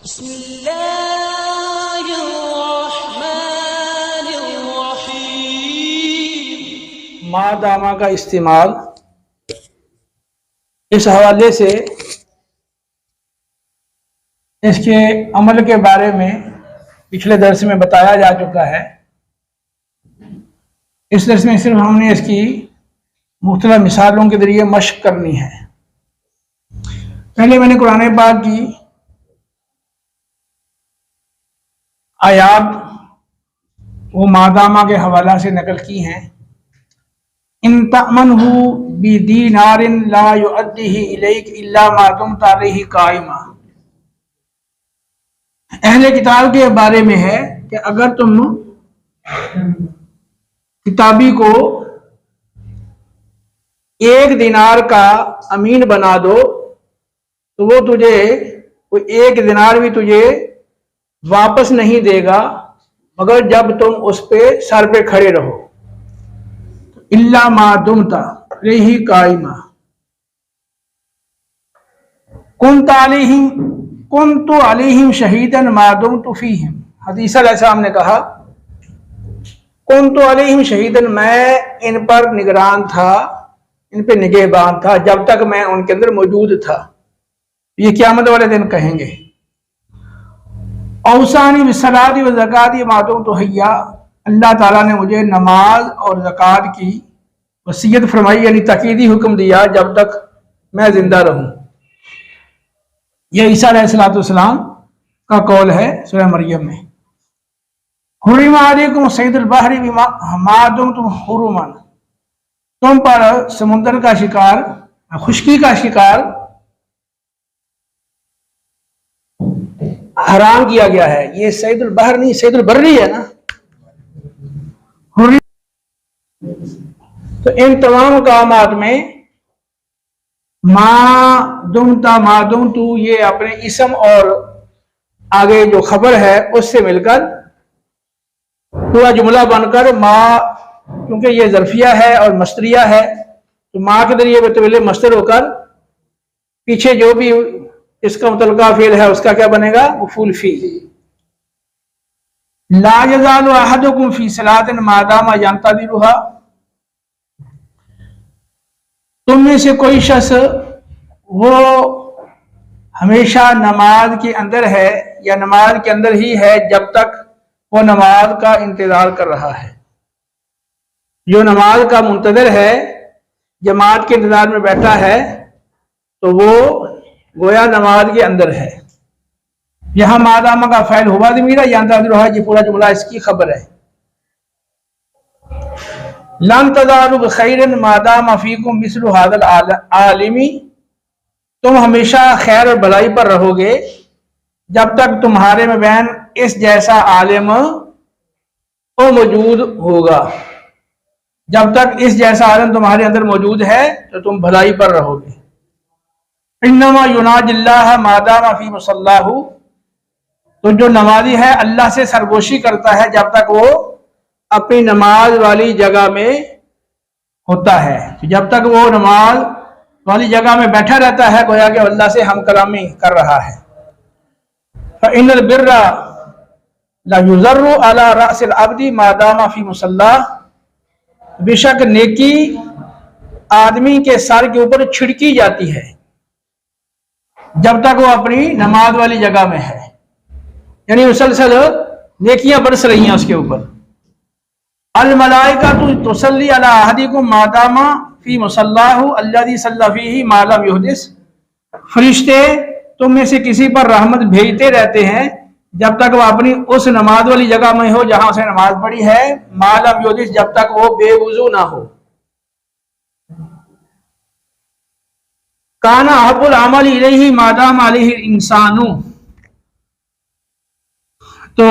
بسم اللہ الرحمن الرحیم۔ ما دامہ کا استعمال اس حوالے سے اس کے عمل کے بارے میں پچھلے درس میں بتایا جا چکا ہے۔ اس درس میں صرف ہم نے اس کی مختلف مثالوں کے ذریعے مشق کرنی ہے۔ پہلے میں نے قرآن پاک کی آیات وہ مادامہ کے حوالہ سے نقل کی ہیں۔ ان تأمنہ بدینار لا یؤدیہ الیک الا ما دمت علیہ قائما۔ اہل کتاب کے بارے میں ہے کہ اگر تم کتابی کو 1 دینار کا امین بنا دو تو وہ 1 دینار بھی تجھے واپس نہیں دے گا مگر جب تم اس پہ سر پہ کھڑے رہو۔ الا ما دمت علیہ قائما کنت علیہم شہیدا ما دمت فیہم۔ حدیث علیہ السلام نے کہا کنت علیہم شہیدا، میں ان پر نگران تھا، ان پہ نگہبان تھا جب تک میں ان کے اندر موجود تھا۔ یہ قیامت والے دن کہیں گے۔ اوصانی بالصلاۃ والزکاۃ ما دمت حیا، اللہ تعالیٰ نے مجھے نماز اور زکوٰۃ کی وصیت فرمائی، یعنی تاکیدی حکم دیا جب تک میں زندہ رہوں۔ یہ عیسیٰ علیہ السلام کا قول ہے سورہ مریم میں۔ حرم علیکم صید البحر ما دمتم حرما، تم پر سمندر کا شکار، خشکی کا شکار حرام کیا گیا ہے۔ یہ صید البحر نہیں، صید البری ہے نا۔ تو ان تمام مقامات میں ما دمت یہ اپنے اسم اور آگے جو خبر ہے اس سے مل کر پورا جملہ بن کر ما، کیونکہ یہ ظرفیہ ہے اور مصدریہ ہے تو ما کے ذریعے بطول مصدر ہو کر پیچھے جو بھی اس کا متعلقہ فعل ہے اس کا کیا بنے گا؟ مفعول فی۔ لا یزال احدکم فی صلاۃ ما دام ینتظرها، تم میں سے کوئی شخص وہ ہمیشہ نماز کے اندر ہے یا نماز کے اندر ہی ہے جب تک وہ نماز کا انتظار کر رہا ہے۔ جو نماز کا منتظر ہے، جماعت کے انتظار میں بیٹھا ہے تو وہ گویا نماز کے اندر ہے۔ یہاں مادامہ کا فعل ہوا ضمیر ینتظرها، یہ پورا جملہ اس کی خبر ہے۔ لن تزالوا بخیر ما دام فیکم مثل هذا العالم، تم ہمیشہ خیر اور بھلائی پر رہو گے جب تک تمہارے مابین اس جیسا عالم موجود ہوگا۔ جب تک اس جیسا عالم تمہارے اندر موجود ہے تو تم بھلائی پر رہو گے۔ انما یناجی اللہ ما دام فی مصلاہ، تو جو نمازی ہے اللہ سے سرگوشی کرتا ہے جب تک وہ اپنی نماز والی جگہ میں ہوتا ہے۔ جب تک وہ نماز والی جگہ میں بیٹھا رہتا ہے گویا کہ اللہ سے ہم کلامی کر رہا ہے۔ فإن البر لا یضر علی رأس العبد ما دام فی مصلاہ، بے شک نیکی آدمی کے سر کے اوپر چھڑکی جاتی ہے جب تک وہ اپنی نماز والی جگہ میں ہے، یعنی مسلسل نیکیاں برس رہی ہیں اس کے اوپر۔ الملائکۃ تصلی علی احدکم ما دام فی مصلاہ الذی صلی فیہ ما لم یحدث، فرشتے تم میں سے کسی پر رحمت بھیجتے رہتے ہیں جب تک وہ اپنی اس نماز والی جگہ میں ہو جہاں اسے نماز پڑھی ہے، ما لم یحدث جب تک وہ بے وضو نہ ہو۔ کانا احب العمل الیہ ما دام علیہ الانسان، تو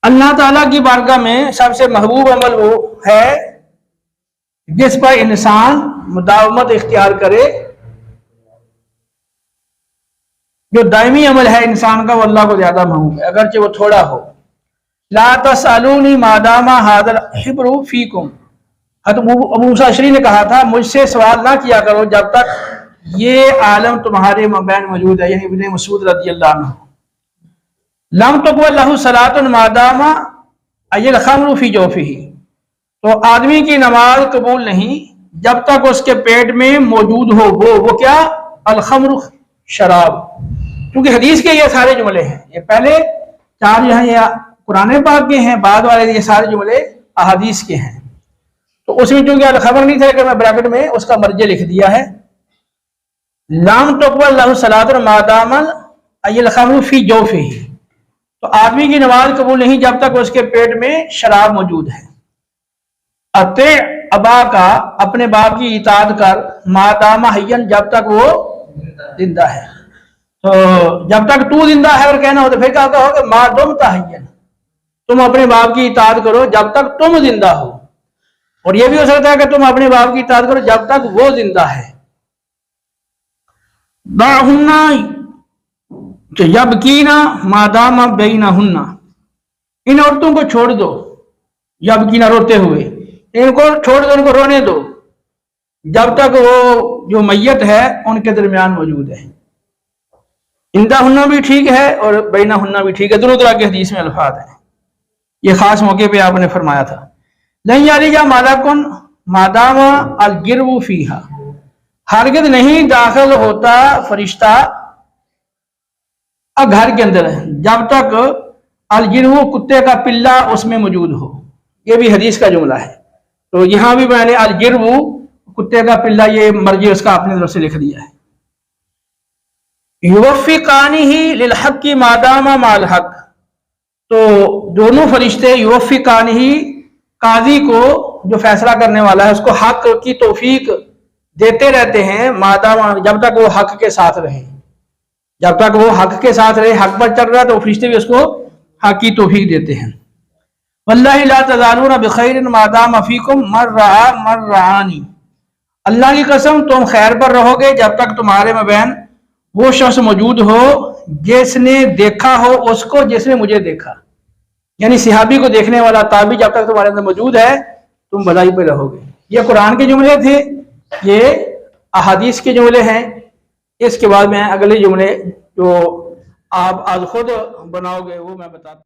اللہ تعالیٰ کی بارگاہ میں سب سے محبوب عمل وہ ہے جس پر انسان مداومت اختیار کرے۔ جو دائمی عمل ہے انسان کا وہ اللہ کو زیادہ محبوب ہے اگرچہ وہ تھوڑا ہو۔ لا تسألونی ما دام ھذا الحبر فیکم، حضرت ابو موسیٰ اشعری نے کہا تھا مجھ سے سوال نہ کیا کرو جب تک یہ عالم تمہارے مابین موجود ہے، یعنی ابن مسعود رضی اللہ عنہ۔ لم تقبل لہ صلاۃ ما دام الخمر فی جوفہ، تو آدمی کی نماز قبول نہیں جب تک اس کے پیٹ میں موجود ہو وہ کیا؟ الخمر، شراب۔ کیونکہ حدیث کے یہ سارے جملے ہیں، یہ پہلے چار یہاں یہ قرآن پاک کے ہیں، بعد والے یہ سارے جملے احادیث کے ہیں۔ تو اس میں چونکہ الخمر نہیں تھا کہ میں بریکٹ میں اس کا مرجع لکھ دیا ہے، لم تقبل لہ صلاۃ ما دام الخمر فی جوفہ، تو آدمی کی نماز قبول نہیں جب تک اس کے پیٹ میں شراب موجود ہے۔ اطیع ابا کا، اپنے باپ کی اطاعت کر، ما دام حیًا، جب تک وہ زندہ ہے۔ تو جب تک تو زندہ ہے اور کہنا ہو تو پھر کیا کہو کہ ما دمت حیًا، تم اپنے باپ کی اطاعت کرو جب تک تم زندہ ہو، اور یہ بھی ہو سکتا ہے کہ تم اپنے باپ کی اطاعت کرو جب تک وہ زندہ ہے۔ دعہن یبکین ما دام بینہن، ان عورتوں کو چھوڑ دو، یبکین روتے ہوئے، ان کو چھوڑ دو، ان کو رونے دو جب تک وہ جو میت ہے ان کے درمیان موجود ہے۔ عندہن بھی ٹھیک ہے اور بینہن بھی ٹھیک ہے، دونوں طرح کے حدیث میں الفاظ ہیں، یہ خاص موقع پہ آپ نے فرمایا تھا۔ لن یلج ملک ما دام الجرو فیہا، ہرگز نہیں داخل ہوتا فرشتہ گھر کے اندر جب تک الجرو، کتے کا پلہ، اس میں موجود ہو، یہ بھی حدیث کا جملہ ہے۔ تو یہاں بھی میں نے الجرو، کتے کا پلہ، یہ مرجع اس کا اپنی طرف سے لکھ دیا ہے۔ یوفقانہ للحق ما دام مع الحق، تو دونوں فرشتے یوفقانہ، قاضی کو جو فیصلہ کرنے والا ہے اس کو حق کی توفیق دیتے رہتے ہیں، ما دام، جب تک وہ حق کے ساتھ رہے، جب تک وہ حق کے ساتھ رہے، حق پر چل رہا ہے تو فرشتے بھی اس کو حق کی توفیق دیتے ہیں۔ واللہ لا تزالون بخیر ما دام فیکم من رعا من رعانی، اللہ کی قسم تم خیر پر رہو گے جب تک تمہارے مابین وہ شخص موجود ہو جس نے دیکھا ہو اس کو جس نے مجھے دیکھا، یعنی صحابی کو دیکھنے والا تابعی جب تک تمہارے اندر موجود ہے تم بھلائی پہ رہو گے۔ یہ قرآن کے جملے تھے، یہ احادیث کے جملے ہیں۔ اس کے بعد میں اگلے جملے جو آپ آج خود بناؤ گے وہ میں بتاتا ہوں۔